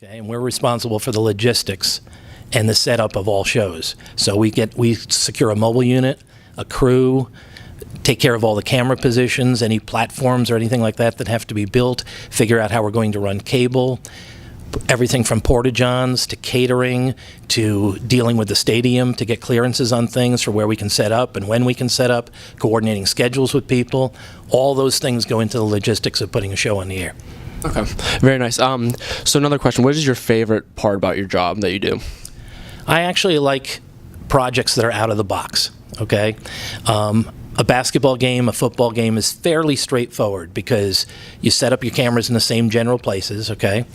Okay, and we're responsible for the logistics and the setup of all shows. So we secure a mobile unit, a crew, take care of all the camera positions, any platforms or anything like that that have to be built, figure out how we're going to run cable, everything from porta-johns to catering to dealing with the stadium to get clearances on things for where we can set up and when we can set up, coordinating schedules with people. All those things go into the logistics of putting a show on the air. Okay, very nice. So another question, what is your favorite part about your job that you do? I actually like projects that are out of the box, okay? A basketball game, a football game is fairly straightforward because you set up your cameras in the same general places, okay?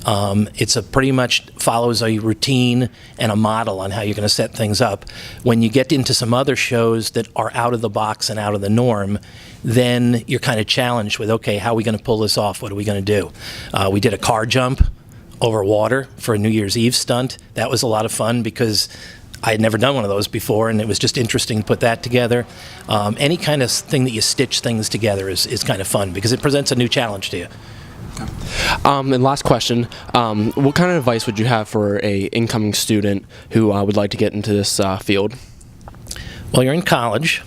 It's pretty much follows a routine and a model on how you're going to set things up. When you get into some other shows that are out of the box and out of the norm, then you're kind of challenged with, okay, how are we going to pull this off? What are we going to do? We did a car jump over water for a New Year's Eve stunt. That was a lot of fun because I had never done one of those before, and it was just interesting to put that together. Any kind of thing that you stitch things together is kind of fun because it presents a new challenge to you. And last question, what kind of advice would you have for a incoming student who would like to get into this field? Well, you're in college,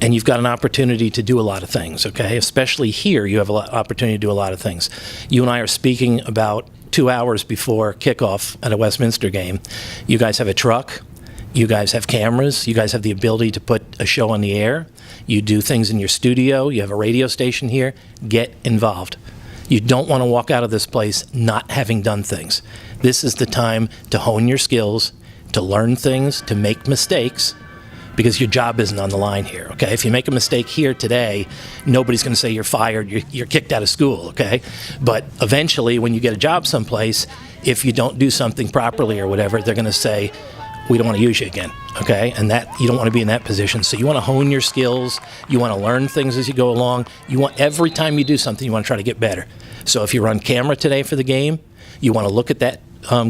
and you've got an opportunity to do a lot of things, okay? Especially here, you have an opportunity to do a lot of things. You and I are speaking about 2 hours before kickoff at a Westminster game. You guys have a truck. You guys have cameras. You guys have the ability to put a show on the air. You do things in your studio. You have a radio station here. Get involved. You don't want to walk out of this place not having done things. This is the time to hone your skills, to learn things, to make mistakes, because your job isn't on the line here, okay? If you make a mistake here today, nobody's going to say you're fired, you're kicked out of school, okay? But eventually, when you get a job someplace, if you don't do something properly or whatever, they're going to say, we don't want to use you again, okay? And that you don't want to be in that position. So you want to hone your skills. You want to learn things as you go along. You want, every time you do something, you want to try to get better. So if you run camera today for the game, you want to look at that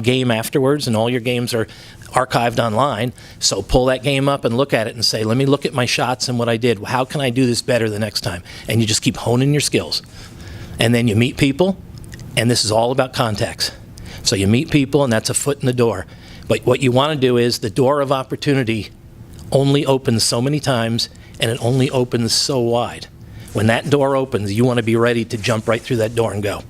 game afterwards, and all your games are archived online. So pull that game up and look at it and say, let me look at my shots and what I did. How can I do this better the next time? And you just keep honing your skills. And then you meet people, and this is all about contacts. So you meet people, and that's a foot in the door. But what you want to do is the door of opportunity only opens so many times, and it only opens so wide. When that door opens, you want to be ready to jump right through that door and go.